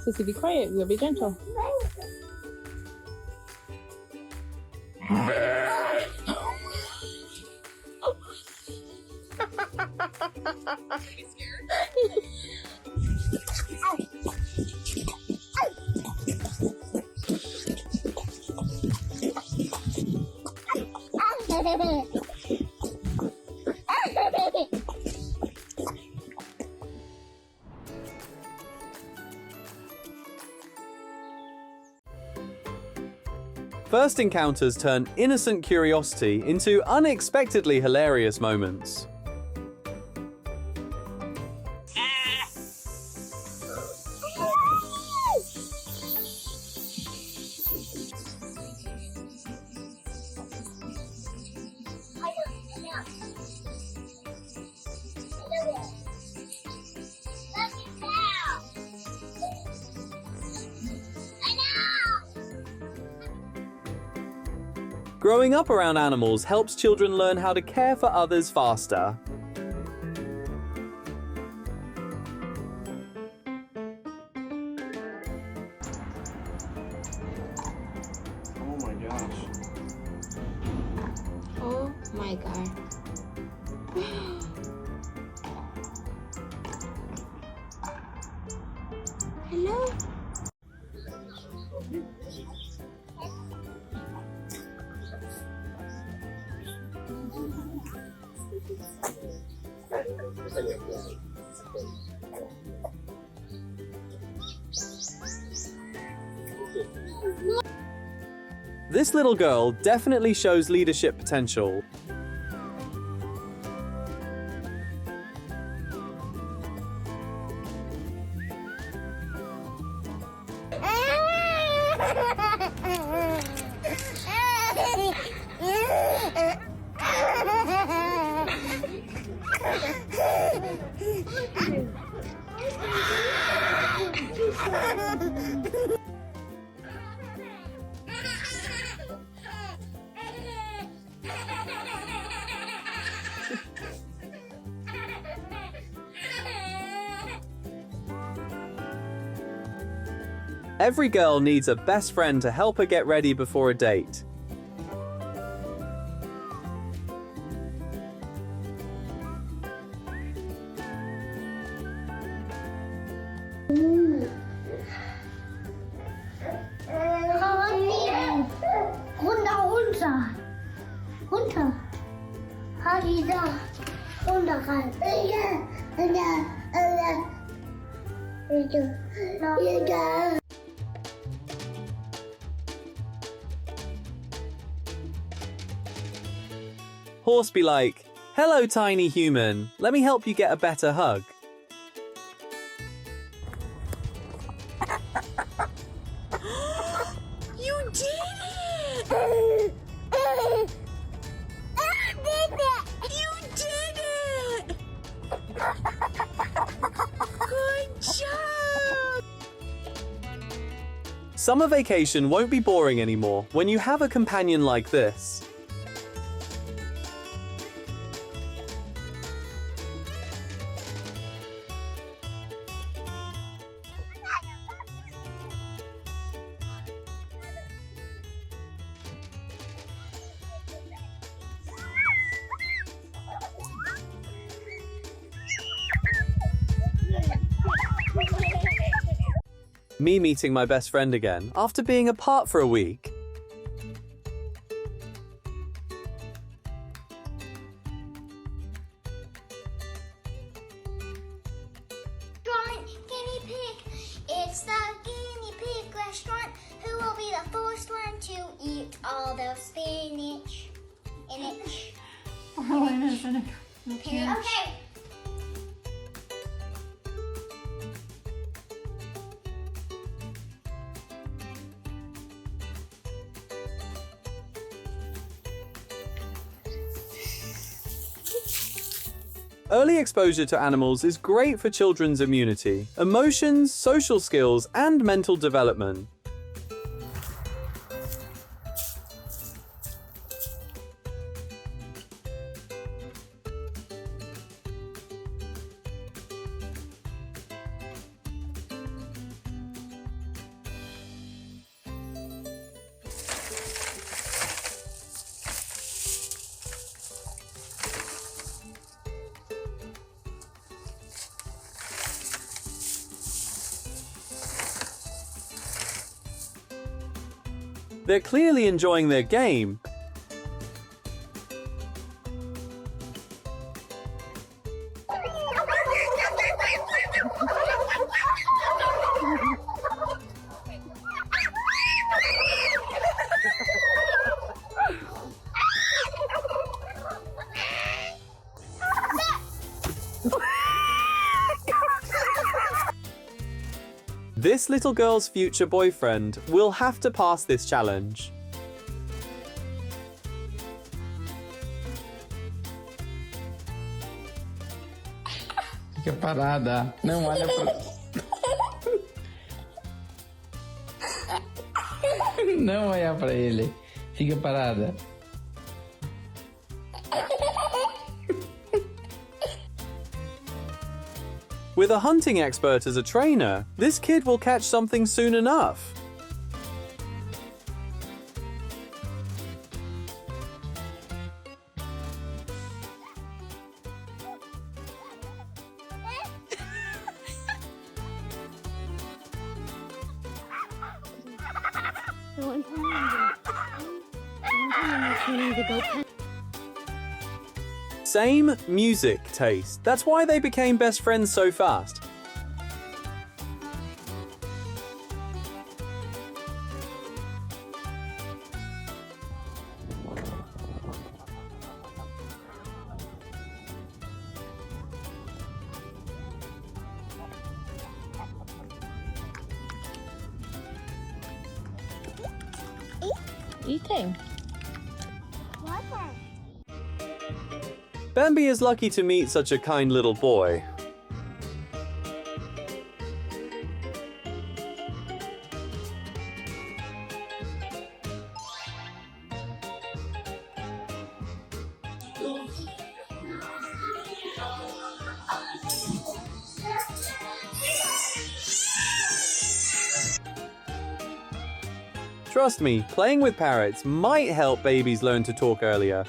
Sissy, be quiet. We'll be gentle. First encounters turn innocent curiosity into unexpectedly hilarious moments. Growing up around animals helps children learn how to care for others faster. Oh my gosh. Oh my god. Hello? This little girl definitely shows leadership potential. Every girl needs a best friend to help her get ready before a date. Runter. Horse be like, "Hello, tiny human. Let me help you get a better hug." You did it! You did it! Good job! Summer vacation won't be boring anymore when you have a companion like this. Me meeting my best friend again after being apart for a week. Guinea pig. It's the guinea pig restaurant. Who will be the first one to eat all the spinach? Okay. Early exposure to animals is great for children's immunity, emotions, social skills, and mental development. They're clearly enjoying their game. This little girl's future boyfriend will have to pass this challenge. Fica parada. Não olha pra... Não olha pra ele. Fica parada. With a hunting expert as a trainer, this kid will catch something soon enough. Same music taste. That's why they became best friends so fast. Eating. Bambi is lucky to meet such a kind little boy. Trust me, playing with parrots might help babies learn to talk earlier.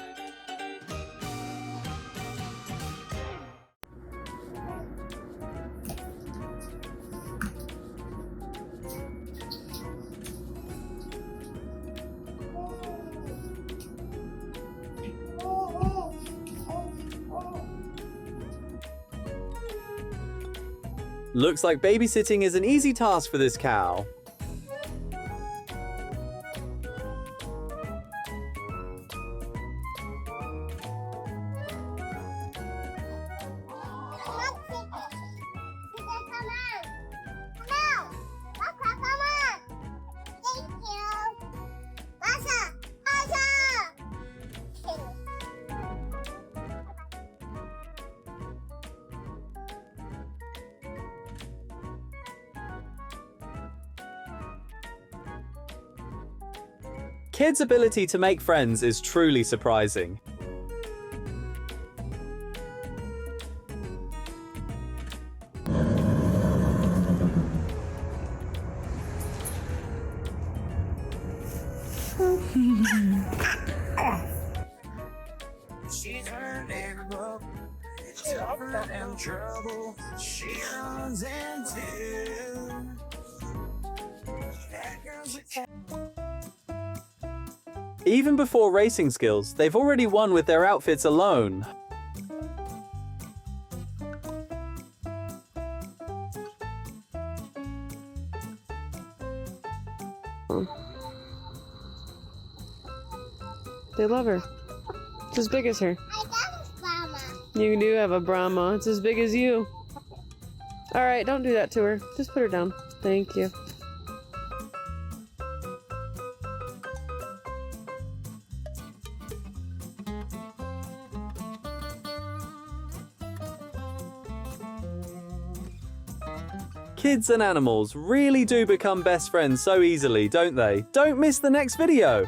Looks like babysitting is an easy task for this cow. Kids' ability to make friends is truly surprising. She's unable, tougher and trouble. She runs into that girl's a cat. Even before racing skills, they've already won with their outfits alone. They love her. It's as big as her. I got a Brahma. You do have a Brahma. It's as big as you. Alright, don't do that to her. Just put her down. Thank you. Kids and animals really do become best friends so easily, don't they? Don't miss the next video!